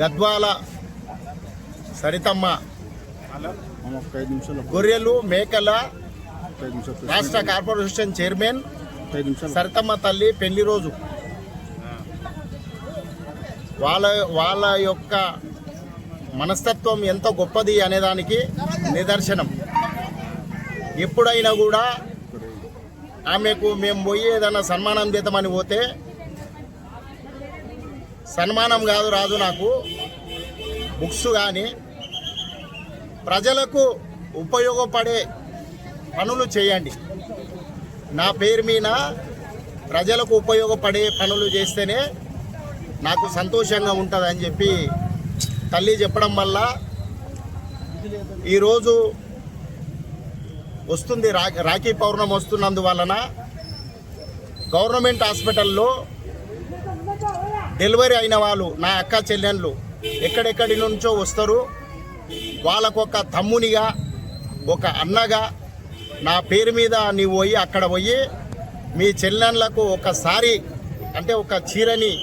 గద్వాల సరితమ్మ గొర్రెలు మేకల రాష్ట్ర కార్పొరేషన్ చైర్మన్ సరితమ్మ తల్లి పెళ్లి రోజు వాళ్ళ యొక్క మనస్తత్వం ఎంతో గొప్పది అనేదానికి నిదర్శనం. ఎప్పుడైనా కూడా ఆమెకు మేము పోయి ఏదైనా సన్మానం చేద్దామని పోతే, సన్మానం కాదు రాదు నాకు, బుక్స్ కానీ ప్రజలకు ఉపయోగపడే పనులు చేయండి, నా పేరు మీద ప్రజలకు ఉపయోగపడే పనులు చేస్తేనే నాకు సంతోషంగా ఉంటుందని చెప్పి తల్లి చెప్పడం వల్ల ఈరోజు వస్తుంది రాఖీ పౌర్ణమి వస్తున్నందువలన గవర్నమెంట్ హాస్పిటల్లో డెలివరీ అయిన వాళ్ళు నా అక్క చెల్లెళ్ళు ఎక్కడెక్కడి నుంచో వస్తారు. వాళ్ళకు ఒక తమ్మునిగా ఒక అన్నగా నా పేరు మీద నీవు పోయి అక్కడ పోయి మీ చెల్లెళ్ళకు ఒకసారి అంటే ఒక చీరని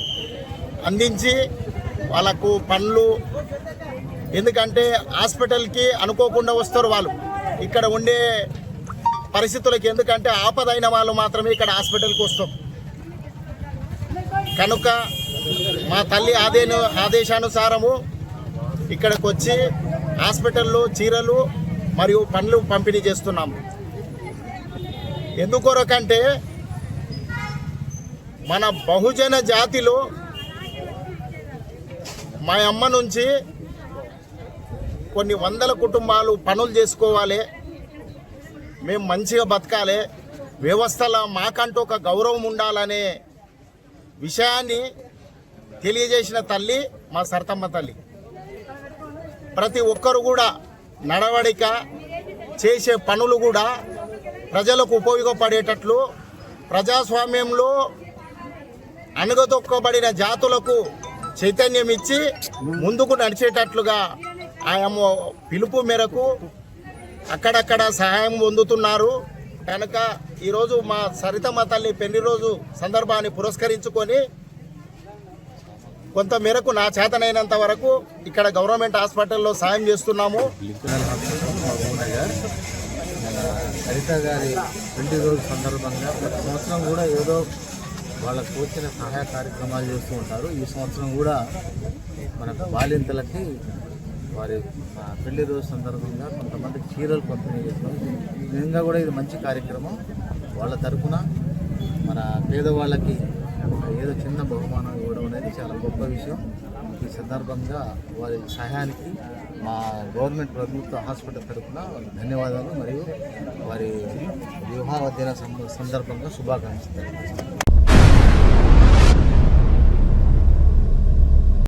అందించి వాళ్ళకు పండ్లు, ఎందుకంటే హాస్పిటల్కి అనుకోకుండా వస్తారు వాళ్ళు, ఇక్కడ ఉండే పరిస్థితులకి, ఎందుకంటే ఆపదైన వాళ్ళు మాత్రమే ఇక్కడ హాస్పిటల్కి వస్తాం. కనుక మా తల్లి ఆదేశానుసారము ఇక్కడికి వచ్చి హాస్పిటల్లో చీరలు మరియు పండ్లు పంపిణీ చేస్తున్నాము. ఎందుకొరకంటే మన బహుజన జాతిలో మా అమ్మ నుంచి కొన్ని వందల కుటుంబాలు పనులు చేసుకోవాలి, మేము మంచిగా బతకాలి, వ్యవస్థలో మాకంటూ ఒక గౌరవం ఉండాలనే విషయాన్ని తెలియజేసిన తల్లి మా సరితమ్మ తల్లి. ప్రతి ఒక్కరు కూడా నడవడిక చేసే పనులు కూడా ప్రజలకు ఉపయోగపడేటట్లు, ప్రజాస్వామ్యంలో అణగదొక్కబడిన జాతులకు చైతన్యం ఇచ్చి ముందుకు నడిచేటట్లుగా ఆయమ్మ పిలుపు మేరకు అక్కడక్కడ సహాయం పొందుతున్నారు. కనుక ఈరోజు మా సరితమ్మ తల్లి పెళ్లి రోజు సందర్భాన్ని పురస్కరించుకొని కొంత మేరకు నా చేతనైనంత వరకు ఇక్కడ గవర్నమెంట్ హాస్పిటల్లో సాయం చేస్తున్నాము. సరిత గారి పెళ్లి రోజు సందర్భంగా ప్రతి సంవత్సరం కూడా ఏదో వాళ్ళకు వచ్చిన సహాయ కార్యక్రమాలు చేస్తూ ఉంటారు. ఈ సంవత్సరం కూడా మన బాలింతలకి వారి పెళ్లి రోజు సందర్భంగా కొంతమంది చీరలు పంపిణీ చేస్తాం. నిజంగా కూడా ఇది మంచి కార్యక్రమం. వాళ్ళ తరఫున మన పేదవాళ్ళకి ఏదో చిన్న బహుమానం ఇవ్వడం అనేది చాలా గొప్ప విషయం. ఈ సందర్భంగా వారి సహాయానికి మా గవర్నమెంట్ ప్రభుత్వ హాస్పిటల్ తరఫున ధన్యవాదాలు మరియు వారి వివాహ దిన సందర్భంగా శుభాకాంక్షలు.